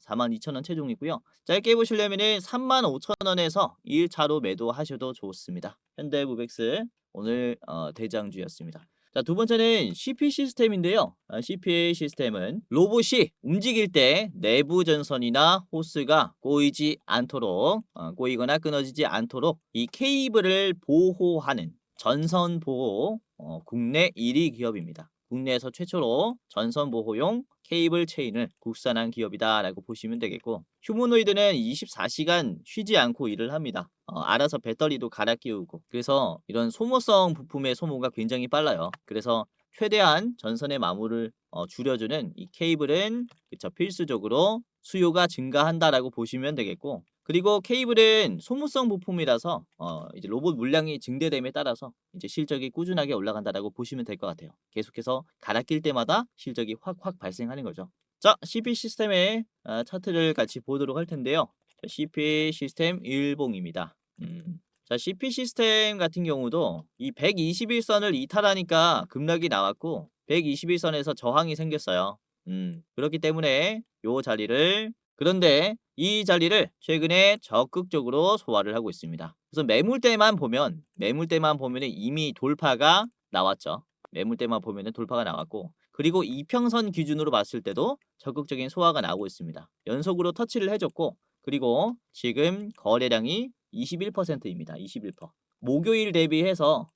42,000원 최종이고요. 짧게 보시려면은 35,000원에서 1차로 매도하셔도 좋습니다. 현대무백스 오늘 대장주였습니다. 자, 두 번째는 CP 시스템인데요. CP 시스템은 로봇이 움직일 때 내부 전선이나 호스가 꼬이지 않도록, 꼬이거나 끊어지지 않도록 이 케이블을 보호하는 전선 보호 국내 1위 기업입니다. 국내에서 최초로 전선 보호용 케이블 체인을 국산한 기업이다라고 보시면 되겠고, 휴머노이드는 24시간 쉬지 않고 일을 합니다. 알아서 배터리도 갈아 끼우고, 그래서 이런 소모성 부품의 소모가 굉장히 빨라요. 그래서 최대한 전선의 마모를 줄여주는 이 케이블은 그쵸, 필수적으로 수요가 증가한다라고 보시면 되겠고, 그리고 케이블은 소모성 부품이라서 이제 로봇 물량이 증대됨에 따라서 이제 실적이 꾸준하게 올라간다라고 보시면 될 것 같아요. 계속해서 갈아 낄 때마다 실적이 확확 발생하는 거죠. 자, CP 시스템의 차트를 같이 보도록 할 텐데요. 자, CP 시스템 일봉입니다. 자, CP 시스템 같은 경우도 이 121선을 이탈하니까 급락이 나왔고 121선에서 저항이 생겼어요. 그렇기 때문에 요 자리를, 그런데 이 자리를 최근에 적극적으로 소화를 하고 있습니다. 그래서 매물대만 보면은 이미 돌파가 나왔죠. 매물대만 보면은 돌파가 나왔고, 그리고 이평선 기준으로 봤을 때도 적극적인 소화가 나오고 있습니다. 연속으로 터치를 해줬고, 그리고 지금 거래량이 21%입니다. 21%. 목요일 대비해서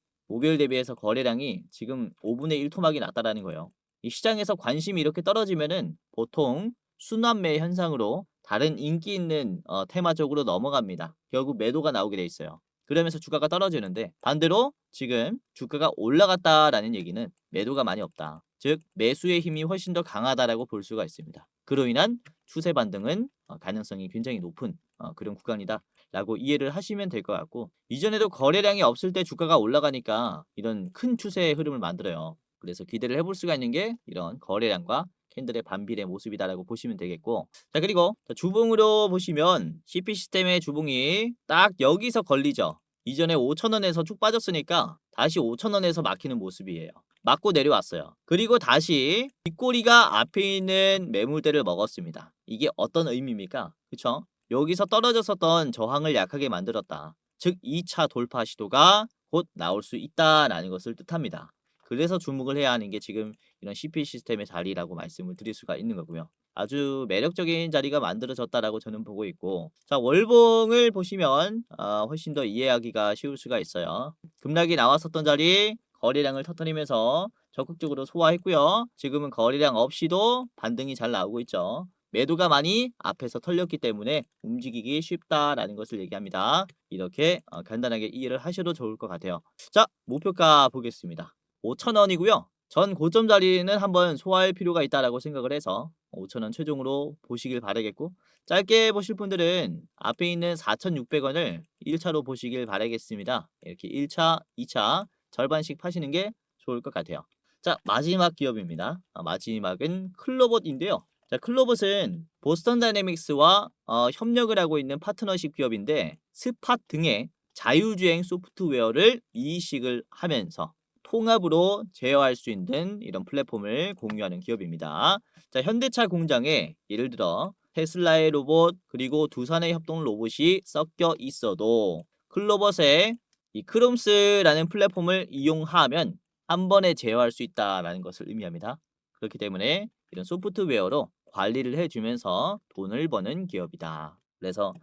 거래량이 지금 5분의 1 토막이 났다라는 거예요. 이 시장에서 관심이 이렇게 떨어지면은 보통 순환매 현상으로 다른 인기 있는 테마 쪽으로 넘어갑니다. 결국 매도가 나오게 돼 있어요. 그러면서 주가가 떨어지는데, 반대로 지금 주가가 올라갔다라는 얘기는 매도가 많이 없다. 즉 매수의 힘이 훨씬 더 강하다라고 볼 수가 있습니다. 그로 인한 추세 반등은 가능성이 굉장히 높은 그런 구간이다라고 이해를 하시면 될 것 같고, 이전에도 거래량이 없을 때 주가가 올라가니까 이런 큰 추세의 흐름을 만들어요. 그래서 기대를 해볼 수가 있는 게 이런 거래량과 캔들의 반비례 모습이다라고 보시면 되겠고, 자, 그리고 주봉으로 보시면 CP 시스템의 주봉이 딱 여기서 걸리죠. 이전에 5,000원에서 쭉 빠졌으니까 다시 5,000원에서 막히는 모습이에요. 맞고 내려왔어요. 그리고 다시 뒷꼬리가 앞에 있는 매물대를 먹었습니다. 이게 어떤 의미입니까? 그쵸? 여기서 떨어졌었던 저항을 약하게 만들었다. 즉 2차 돌파 시도가 곧 나올 수 있다라는 것을 뜻합니다. 그래서 주목을 해야 하는 게 지금 이런 CP 시스템의 자리라고 말씀을 드릴 수가 있는 거고요. 아주 매력적인 자리가 만들어졌다라고 저는 보고 있고, 자, 월봉을 보시면 훨씬 더 이해하기가 쉬울 수가 있어요. 급락이 나왔었던 자리 거래량을 터뜨리면서 적극적으로 소화했고요. 지금은 거래량 없이도 반등이 잘 나오고 있죠. 매도가 많이 앞에서 털렸기 때문에 움직이기 쉽다라는 것을 얘기합니다. 이렇게 간단하게 이해를 하셔도 좋을 것 같아요. 자, 목표가 보겠습니다. 5,000원이고요. 전 고점 자리는 한번 소화할 필요가 있다라고 생각을 해서 5,000원 최종으로 보시길 바라겠고, 짧게 보실 분들은 앞에 있는 4,600원을 1차로 보시길 바라겠습니다. 이렇게 1차, 2차 절반씩 파시는 게 좋을 것 같아요. 자, 마지막 기업입니다. 마지막은 클로봇인데요. 자, 클로봇은 보스턴 다이내믹스와 협력을 하고 있는 파트너십 기업인데, 스팟 등의 자유주행 소프트웨어를 이식을 하면서 통합으로 제어할 수 있는 이런 플랫폼을 공유하는 기업입니다. 자, 현대차 공장에 예를 들어 테슬라의 로봇 그리고 두산의 협동 로봇이 섞여 있어도 클로봇의 이 크롬스라는 플랫폼을 이용하면 한 번에 제어할 수 있다라는 것을 의미합니다. 그렇기 때문에 이런 소프트웨어로 관리를 해주면서 돈을 버는 기업이다. 그래서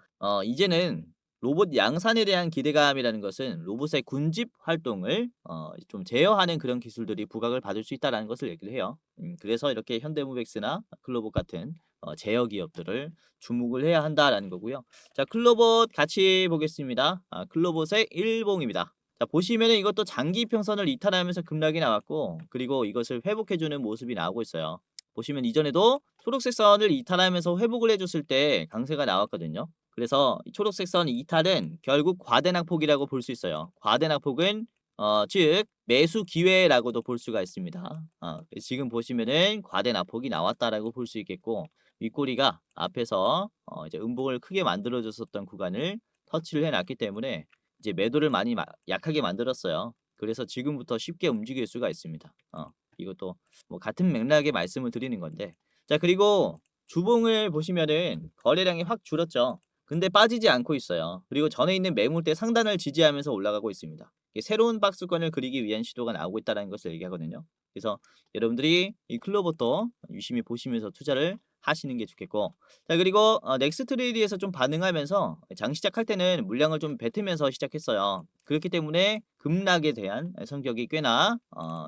이제는 로봇 양산에 대한 기대감이라는 것은 로봇의 군집 활동을 좀 제어하는 그런 기술들이 부각을 받을 수 있다는 것을 얘기를 해요. 그래서 이렇게 현대모백스나 클로봇 같은 제어 기업들을 주목을 해야 한다라는 거고요. 자, 클로봇 같이 보겠습니다. 클로봇의 일봉입니다. 자, 보시면은 이것도 장기 평선을 이탈하면서 급락이 나왔고, 그리고 이것을 회복해주는 모습이 나오고 있어요. 보시면 이전에도 초록색 선을 이탈하면서 회복을 해줬을 때 강세가 나왔거든요. 그래서 이 초록색 선 이탈은 결국 과대낙폭이라고 볼 수 있어요. 과대낙폭은 즉 매수 기회라고도 볼 수가 있습니다. 지금 보시면은 과대낙폭이 나왔다라고 볼 수 있겠고, 윗꼬리가 앞에서 이제 음봉을 크게 만들어줬었던 구간을 터치를 해놨기 때문에 이제 매도를 많이 약하게 만들었어요. 그래서 지금부터 쉽게 움직일 수가 있습니다. 이것도 뭐 같은 맥락의 말씀을 드리는 건데, 자, 그리고 주봉을 보시면은 거래량이 확 줄었죠. 근데 빠지지 않고 있어요. 그리고 전에 있는 매물대 상단을 지지하면서 올라가고 있습니다. 이게 새로운 박스권을 그리기 위한 시도가 나오고 있다는 것을 얘기하거든요. 그래서 여러분들이 이 클로버도 유심히 보시면서 투자를 하시는 게 좋겠고, 자, 그리고 넥스트레이드에서 좀 반응하면서 장 시작할 때는 물량을 좀 뱉으면서 시작했어요. 그렇기 때문에 급락에 대한 성격이 꽤나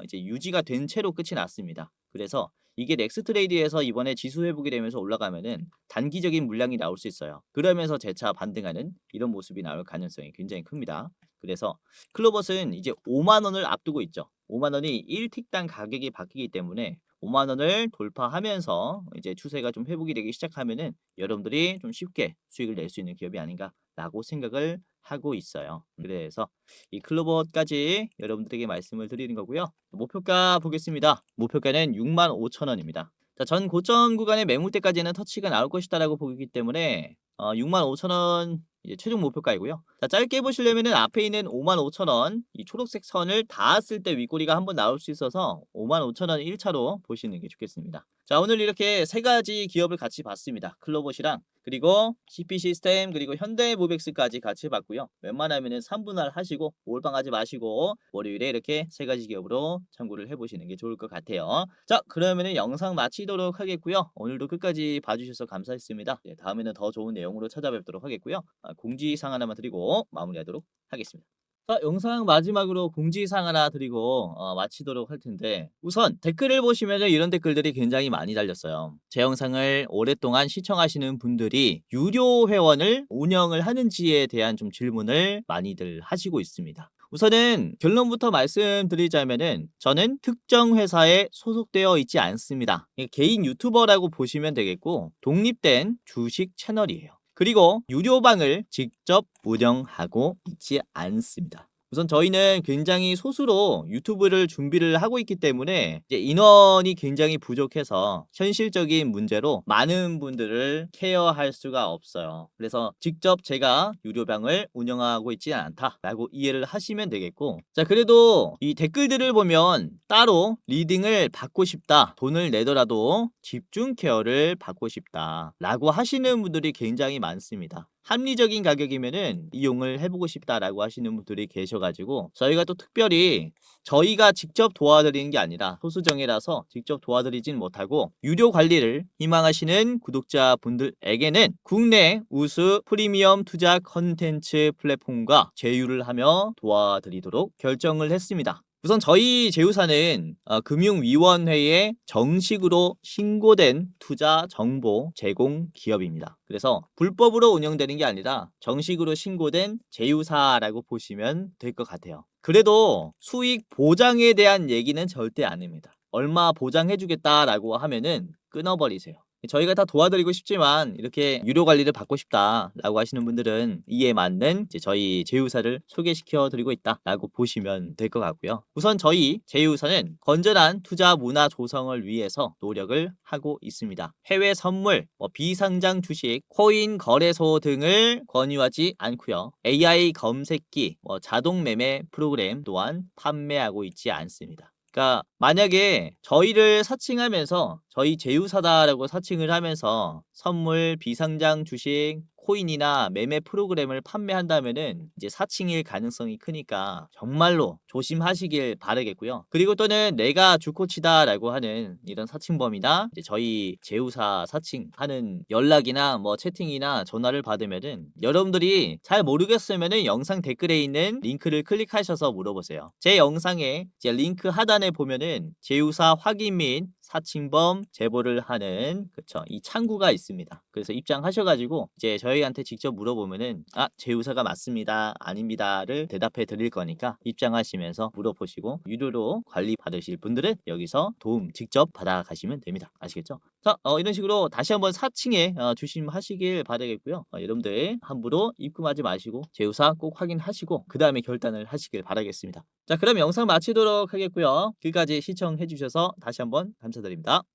이제 유지가 된 채로 끝이 났습니다. 그래서 이게 넥스트레이드에서 이번에 지수 회복이 되면서 올라가면은 단기적인 물량이 나올 수 있어요. 그러면서 재차 반등하는 이런 모습이 나올 가능성이 굉장히 큽니다. 그래서 클로봇은 이제 5만 원을 앞두고 있죠. 5만 원이 1틱당 가격이 바뀌기 때문에 5만 원을 돌파하면서 이제 추세가 좀 회복이 되기 시작하면은 여러분들이 좀 쉽게 수익을 낼 수 있는 기업이 아닌가라고 생각을 하고 있어요. 그래서 이 클로봇까지 여러분들에게 말씀을 드리는 거고요. 목표가 보겠습니다. 목표가는 65,000원입니다. 자, 전 고점 구간의 매물대까지는 터치가 나올 것이다라고 보기 때문에 65,000원 이제 최종 목표가이고요. 자, 짧게 보시려면은 앞에 있는 55,000원 이 초록색 선을 닿았을 때 윗꼬리가 한번 나올 수 있어서 55,000원 1차로 보시는 게 좋겠습니다. 자, 오늘 이렇게 세 가지 기업을 같이 봤습니다. 클로봇이랑 그리고 CP 시스템 그리고 현대모백스까지 같이 봤고요. 웬만하면은 3분할 하시고 몰빵하지 마시고 월요일에 이렇게 세 가지 기업으로 참고를 해보시는 게 좋을 것 같아요. 자, 그러면은 영상 마치도록 하겠고요. 오늘도 끝까지 봐주셔서 감사했습니다. 네, 다음에는 더 좋은 내용으로 찾아뵙도록 하겠고요. 공지사항 하나만 드리고 마무리하도록 하겠습니다. 자, 영상 마지막으로 공지사항 하나 드리고 마치도록 할 텐데, 우선 댓글을 보시면 이런 댓글들이 굉장히 많이 달렸어요. 제 영상을 오랫동안 시청하시는 분들이 유료 회원을 운영을 하는지에 대한 좀 질문을 많이들 하시고 있습니다. 우선은 결론부터 말씀드리자면은 저는 특정 회사에 소속되어 있지 않습니다. 개인 유튜버라고 보시면 되겠고, 독립된 주식 채널이에요. 그리고 유료방을 직접 운영하고 있지 않습니다. 우선 저희는 굉장히 소수로 유튜브를 준비를 하고 있기 때문에 이제 인원이 굉장히 부족해서 현실적인 문제로 많은 분들을 케어할 수가 없어요. 그래서 직접 제가 유료방을 운영하고 있지 않다라고 이해를 하시면 되겠고, 자, 그래도 이 댓글들을 보면 따로 리딩을 받고 싶다, 돈을 내더라도 집중 케어를 받고 싶다 라고 하시는 분들이 굉장히 많습니다. 합리적인 가격이면은 이용을 해보고 싶다라고 하시는 분들이 계셔가지고, 저희가 또 특별히 저희가 직접 도와드리는 게 아니라 소수정예라서 직접 도와드리진 못하고, 유료 관리를 희망하시는 구독자분들에게는 국내 우수 프리미엄 투자 컨텐츠 플랫폼과 제휴를 하며 도와드리도록 결정을 했습니다. 우선 저희 제휴사는 금융위원회에 정식으로 신고된 투자 정보 제공 기업입니다. 그래서 불법으로 운영되는 게 아니라 정식으로 신고된 제휴사라고 보시면 될 것 같아요. 그래도 수익 보장에 대한 얘기는 절대 안 합니다. 얼마 보장해주겠다라고 하면은 끊어버리세요. 저희가 다 도와드리고 싶지만 이렇게 유료 관리를 받고 싶다라고 하시는 분들은 이에 맞는 이제 저희 제휴사를 소개시켜 드리고 있다라고 보시면 될 것 같고요. 우선 저희 제휴사는 건전한 투자 문화 조성을 위해서 노력을 하고 있습니다. 해외 선물, 비상장 주식, 코인 거래소 등을 권유하지 않고요. AI 검색기, 자동 매매 프로그램 또한 판매하고 있지 않습니다. 그러니까 만약에 저희를 사칭하면서 저희 제휴사다라고 사칭을 하면서 선물, 비상장 주식, 코인이나 매매 프로그램을 판매한다면은 이제 사칭일 가능성이 크니까 정말로 조심하시길 바라겠고요. 그리고 또는 내가 주코치다라고 하는 이런 사칭범이나 이제 저희 제휴사 사칭하는 연락이나 채팅이나 전화를 받으면은 여러분들이 잘 모르겠으면은 영상 댓글에 있는 링크를 클릭하셔서 물어보세요. 제 영상에 이제 링크 하단에 보면은 제휴사 확인 및 사칭범 제보를 하는 이 창구가 있습니다. 그래서 입장하셔가지고 이제 저희한테 직접 물어보면은 제휴사가 맞습니다, 아닙니다를 대답해 드릴 거니까 입장하시면서 물어보시고 유료로 관리 받으실 분들은 여기서 도움 직접 받아가시면 됩니다. 아시겠죠? 자, 이런 식으로 다시 한번 사칭에 조심하시길 바라겠고요. 여러분들 함부로 입금하지 마시고 제휴사 꼭 확인하시고 그 다음에 결단을 하시길 바라겠습니다. 자, 그럼 영상 마치도록 하겠고요. 끝까지 시청해 주셔서 다시 한번 감사드립니다.